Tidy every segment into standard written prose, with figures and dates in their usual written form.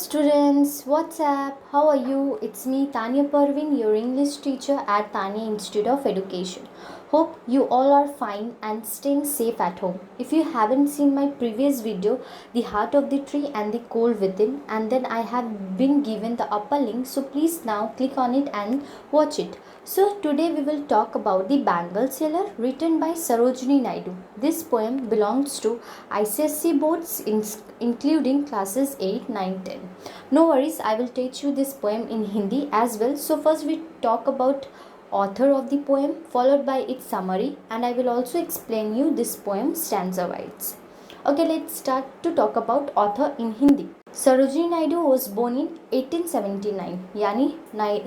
Students, what's up? How are you? It's me, Tanya Parvin, your English teacher at Tanya Institute of Education. Hope you all are fine and staying safe at home. If you haven't seen my previous video, The Heart of the Tree and the Cold Within, and then I have been given the upper link, so please now click on it and watch it. So today we will talk about The Bangle Seller, written by Sarojini Naidu. This poem belongs to ICSE boards including classes 8, 9, 10. No worries, I will teach you this poem in Hindi as well. So first we talk about author of the poem followed by its summary, and I will also explain you this poem stanza wise. Okay, let's start to talk about author in Hindi. Sarojini Naidu was born in 1879, यानी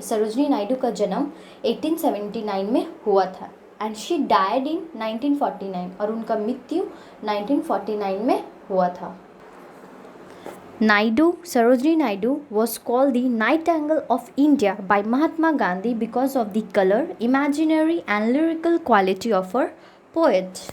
सरोजनी नायडू का जन्म 1879 में हुआ था and she died इन 1949 और उनका मृत्यु 1949 में हुआ था. Naidu, Sarojini Naidu, was called the Nightingale of India by Mahatma Gandhi because of the color, imaginary and lyrical quality of her poet.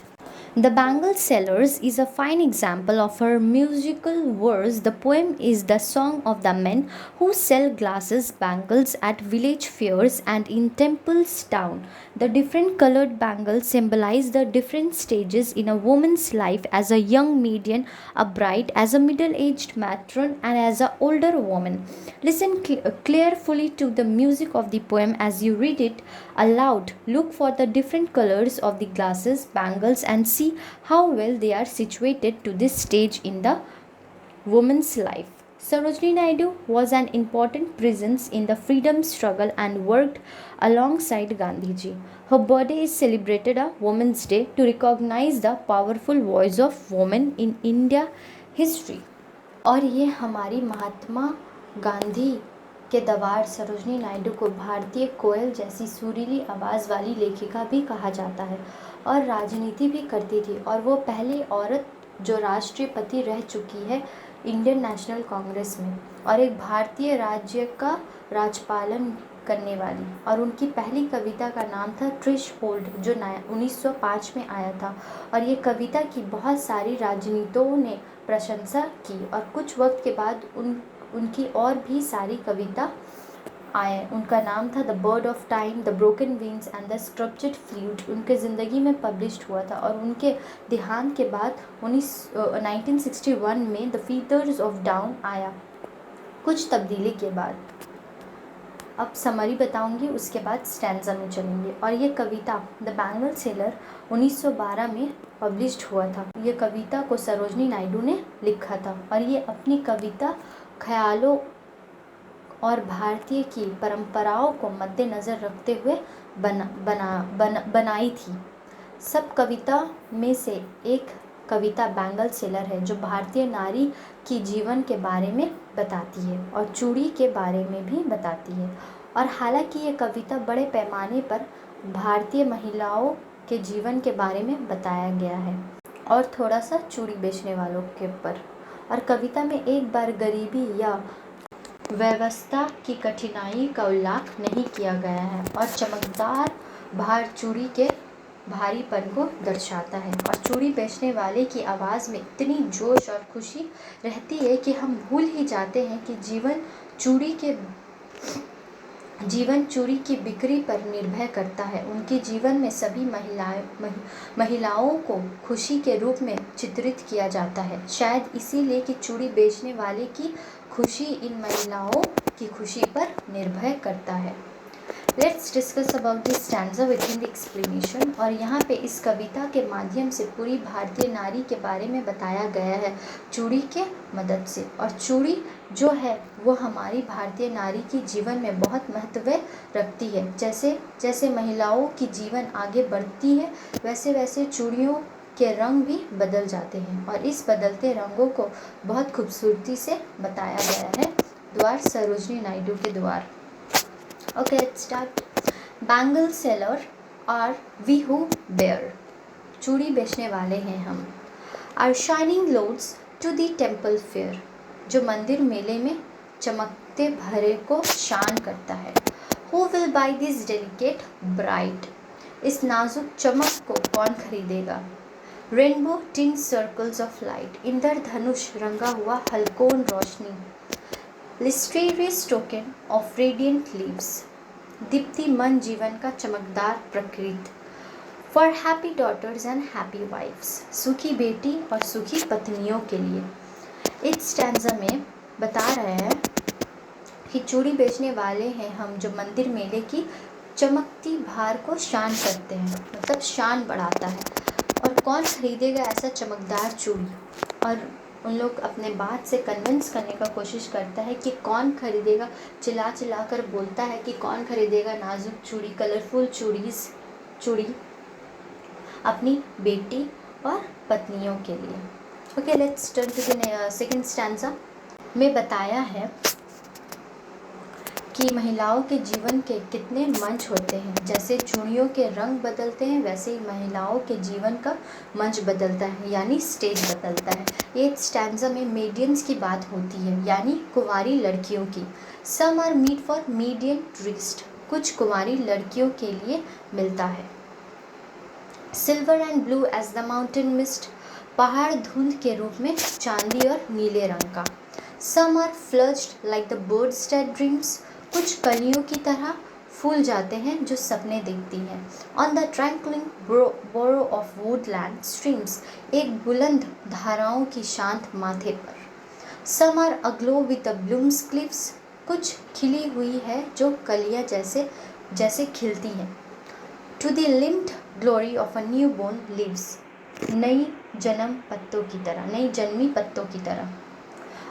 The Bangle Sellers is a fine example of her musical verse. The poem is the song of the men who sell glasses, bangles at village fairs and in temples town. The different colored bangles symbolize the different stages in a woman's life, as a young maiden, a bride, as a middle-aged matron, and as an older woman. Listen carefully to the music of the poem as you read it aloud. Look for the different colors of the glasses, bangles, and see how well they are situated to this stage in the woman's life. Sarojini Naidu was an important presence in the freedom struggle and worked alongside Gandhiji. Her birthday is celebrated on Women's Day to recognize the powerful voice of women in India history. और ये हमारी महात्मा गांधी के दवार सरोजनी नायडू को भारतीय कोयल जैसी सुरीली आवाज़ वाली लेखिका भी कहा जाता है और राजनीति भी करती थी, और वो पहली औरत जो राष्ट्रपति रह चुकी है इंडियन नेशनल कांग्रेस में, और एक भारतीय राज्य का राजपालन करने वाली. और उनकी पहली कविता का नाम था ट्रिश होल्ड, जो 1905 में आया था, और ये कविता की बहुत सारी राजनीतियों ने प्रशंसा की, और कुछ वक्त के बाद उनकी और भी सारी कविता आए. उनका नाम था the bird of time, the broken wings and the sceptred flute. उनके ज़िंदगी में पब्लिश्ड हुआ था, और उनके देहांत के बाद 1961 में द फीदर्स ऑफ डाउन आया, कुछ तब्दीली के बाद. अब समरी बताऊंगी, उसके बाद स्टैंजा में चलेंगे. और ये कविता द बैंगल सेलर 1912 में पब्लिश्ड हुआ था. ये कविता को सरोजनी नायडू ने लिखा था, और ये अपनी कविता ख्यालों और भारतीय की परंपराओं को मद्देनज़र रखते हुए बनाई थी. सब कविता में से एक कविता बैंगल सेलर है, जो भारतीय नारी की जीवन के बारे में बताती है और चूड़ी के बारे में भी बताती है. और हालांकि ये कविता बड़े पैमाने पर भारतीय महिलाओं के जीवन के बारे में बताया गया है और थोड़ा सा चूड़ी बेचने वालों के ऊपर. और कविता में एक बार गरीबी या व्यवस्था की कठिनाई का उल्लेख नहीं किया गया है, और चमकदार भार चूड़ी के भारीपन को दर्शाता है. और चूड़ी बेचने वाले की आवाज़ में इतनी जोश और खुशी रहती है कि हम भूल ही जाते हैं कि जीवन चूड़ी की बिक्री पर निर्भर करता है. उनके जीवन में सभी महिलाओं को खुशी के रूप में चित्रित किया जाता है, शायद इसीलिए कि चूड़ी बेचने वाले की खुशी इन महिलाओं की खुशी पर निर्भर करता है. Let's discuss about this stanza with in the explanation. और यहाँ पे इस कविता के माध्यम से पूरी भारतीय नारी के बारे में बताया गया है चूड़ी के मदद से. और चूड़ी जो है वो हमारी भारतीय नारी की जीवन में बहुत महत्व रखती है. जैसे जैसे महिलाओं की जीवन आगे बढ़ती है, वैसे वैसे चूड़ियों के रंग भी बदल जाते हैं, और इस बदलते रंगों को बहुत खूबसूरती से बताया गया है द्वार सरोजनी नायडू के द्वार. Okay, let's start. Bangle seller are we who bear. चूड़ी बेचने वाले हैं हम. Are shining loads to the temple fair. जो मंदिर मेले में चमकते भरे को शान करता है. Who will buy this delicate bright. इस नाजुक चमक को कौन खरीदेगा. Rainbow tinged circles of light. इंद्रधनुष रंगा हुआ हल्कोन रोशनी. Lustrous token of radiant leaves, दीप्तिमान जीवन का चमकदार प्रकृति। For happy daughters and happy wifes, सुखी बेटी और सुखी पत्नियों के लिए। इस स्टैंजा में बता रहे हैं कि चूड़ी बेचने वाले हैं हम जो मंदिर मेले की चमकती भार को शान करते हैं, मतलब शान बढ़ाता है। और कौन खरीदेगा ऐसा चमकदार चूड़ी, और उन लोग अपने बात से कन्विंस करने का कोशिश करता है कि कौन खरीदेगा, चिल्ला चिल्ला कर बोलता है कि कौन खरीदेगा नाजुक चूड़ी, कलरफुल चूड़ी अपनी बेटी और पत्नियों के लिए। Okay, let's turn to the second stanza में बताया है कि महिलाओं के जीवन के कितने मंच होते हैं। जैसे चूड़ियों के रंग बदलते हैं वैसे ही महिलाओं के जीवन का मंच बदलता है, यानी स्टेज बदलता है। ये स्टैंजा में मेडियंस की बात होती है, यानी कुंवारी लड़कियों की। Some are meet for maiden tryst, कुछ कुंवारी लड़कियों के लिए मिलता है। Silver and blue as the mountain mist, पहाड़ धुंध के रूप में चांदी और नीले रंग का। Some are flushed like the birds that dreams, कुछ कलियों की तरह फूल जाते हैं जो सपने देखती हैं। On the tranquil brow of woodland streams, एक बुलंद धाराओं की शांत माथे पर। Some are aglow with the blooms cliffs, कुछ खिली हुई है जो कलियां जैसे खिलती हैं। To the limpid glory of a new born leaves, नई जन्मी पत्तों की तरह।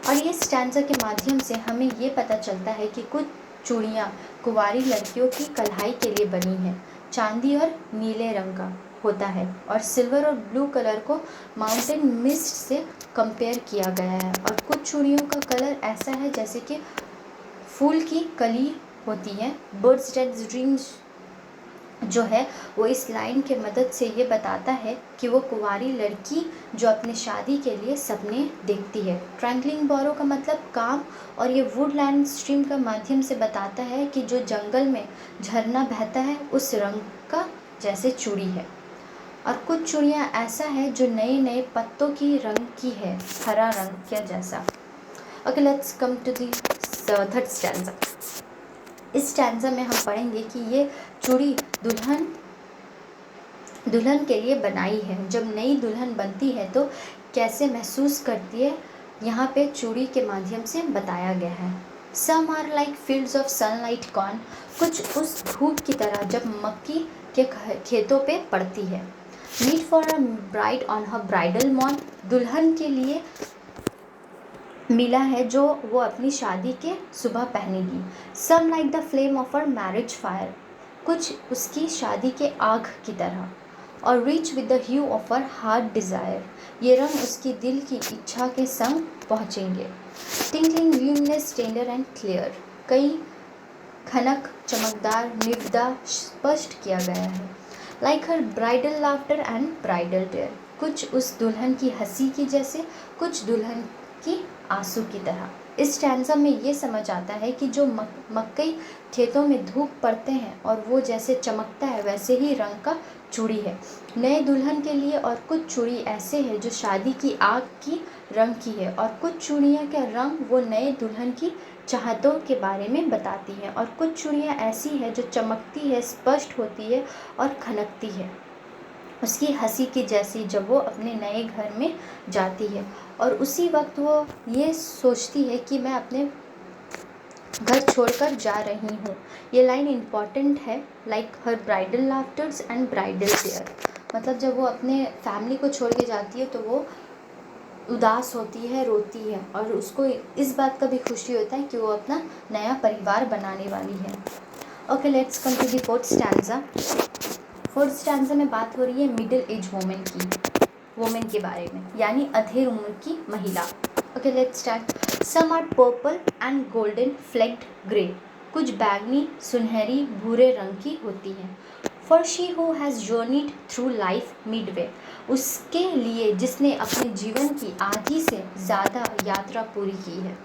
और ये स्टैंजा के माध्यम से हमें ये पता चलता है कि कुछ चूड़ियाँ कुंवारी लड़कियों की कलाई के लिए बनी हैं। चांदी और नीले रंग का होता है और सिल्वर और ब्लू कलर को माउंटेन मिस्ट से कंपेयर किया गया है। और कुछ चूड़ियों का कलर ऐसा है जैसे कि फूल की कली होती है। बर्ड्स डेड ड्रीम्स जो है वो इस लाइन के मदद से ये बताता है कि वो कुंवारी लड़की जो अपने शादी के लिए सपने देखती है। ट्रैंकलिंग बोरो का मतलब काम, और ये वुडलैंड स्ट्रीम का माध्यम से बताता है कि जो जंगल में झरना बहता है उस रंग का जैसे चूड़ी है। और कुछ चूड़ियाँ ऐसा है जो नए नए पत्तों की रंग की है, हरा रंग के जैसा। Okay, let's come to the third stanza. इस स्टैंजा में हम पढ़ेंगे कि ये चूड़ी दुल्हन के लिए बनाई है। जब नई दुल्हन बनती है तो कैसे महसूस करती है, यहाँ पे चूड़ी के माध्यम से बताया गया है। Some are like fields of sunlight corn, कुछ उस धूप की तरह जब मक्की के खेतों पे पड़ती है। Meet for a bride on her bridal morn, दुल्हन के लिए मिला है जो वो अपनी शादी के सुबह पहनेगी। Some like the flame of her marriage fire, कुछ उसकी शादी के आग की तरह। Or rich with the hue of her heart desire, ये रंग उसकी दिल की इच्छा के संग पहुँचेंगे। Tinkling luminous tender and clear, कई खनक चमकदार निविदा स्पष्ट किया गया है। Like her bridal laughter and bridal tear, कुछ उस दुल्हन की हंसी की जैसे, कुछ दुल्हन की आंसू की तरह। इस स्टैंजा में ये समझ आता है कि जो मकई खेतों में धूप पड़ते हैं और वो जैसे चमकता है वैसे ही रंग का चूड़ी है नए दुल्हन के लिए। और कुछ चूड़ी ऐसे हैं जो शादी की आग की रंग की है, और कुछ चूड़ियाँ का रंग वो नए दुल्हन की चाहतों के बारे में बताती हैं। और कुछ चूड़ियाँ ऐसी हैं जो चमकती है, स्पष्ट होती है और खनकती है उसकी हंसी की जैसी जब वो अपने नए घर में जाती है। और उसी वक्त वो ये सोचती है कि मैं अपने घर छोड़कर जा रही हूँ। ये लाइन इम्पॉर्टेंट है। Like her bridal laughters and bridal tear, मतलब जब वो अपने फैमिली को छोड़ के जाती है तो वो उदास होती है, रोती है, और उसको इस बात का भी खुशी होता है कि वो अपना नया परिवार बनाने वाली है। Okay, let's come to the fourth stanza. Fourth stanza में बात हो रही है मिडिल एज वोमेन के बारे में, यानी अधेड़ उम्र की महिला। Okay, let's start. Some are purple and golden flecked grey, कुछ बैगनी सुनहरी भूरे रंग की होती हैं। For she who has journeyed through life midway, उसके लिए जिसने अपने जीवन की आधी से ज़्यादा यात्रा पूरी की है।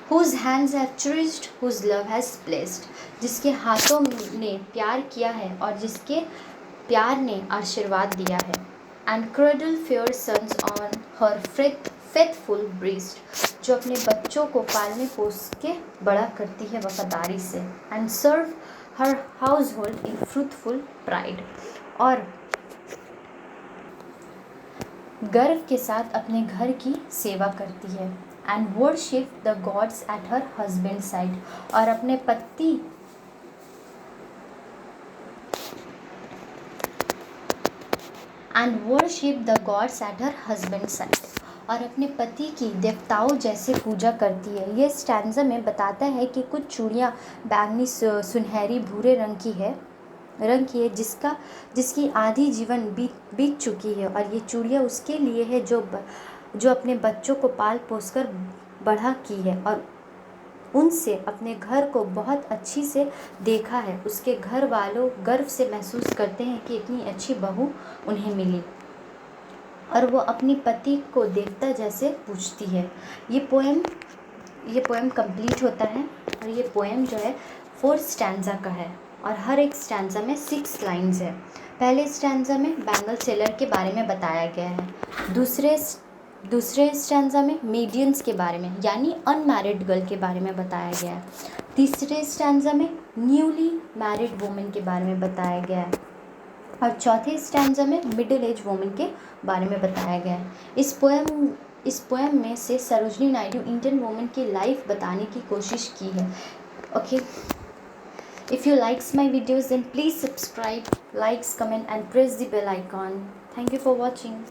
Whose hands have cherished, whose love has blessed, जिसके हाथों ने प्यार किया है और जिसके प्यार ने आशीर्वाद दिया है। And cradle fair sons on her faithful breast, जो अपने बच्चों को पालने पोस के बड़ा करती है वफादारी से, and serve her household in fruitful pride, और गर्व के साथ अपने घर की सेवा करती है, and worship the gods at her husband side, और अपने पति और अपने पति की देवताओं जैसे पूजा करती है। ये स्टैंजा में बताता है कि कुछ चूड़ियाँ बैंगनी, सुनहरी, भूरे रंग की है, जिसकी आधी जीवन बीत चुकी है, और ये चूड़ियाँ उसके लिए है जो अपने बच्चों को पाल पोस कर बड़ा की है, और उनसे अपने घर को बहुत अच्छी से देखा है। उसके घर वालों गर्व से महसूस करते हैं कि इतनी अच्छी बहू उन्हें मिली, और वो अपनी पति को देवता जैसे पूजती है। ये पोएम कंप्लीट होता है, और ये पोएम जो है 4 स्टैंजा का है, और हर एक स्टैंजा में 6 लाइन्स है। पहले स्टैंजा में बैंगल सेलर के बारे में बताया गया है। दूसरे स्टैंजा में मीडियंस के बारे में, यानी अनमैरिड गर्ल के बारे में बताया गया है। तीसरे स्टैंजा में न्यूली मैरिड वुमेन के बारे में बताया गया है, और चौथे स्टैंजा में मिडिल एज वुमेन के बारे में बताया गया है। इस पोएम में से सरोजनी नायडू इंडियन वुमेन की लाइफ बताने की कोशिश की है। Okay, if you likes my videos then please subscribe, likes, comment and press the bell icon. Thank you for watching.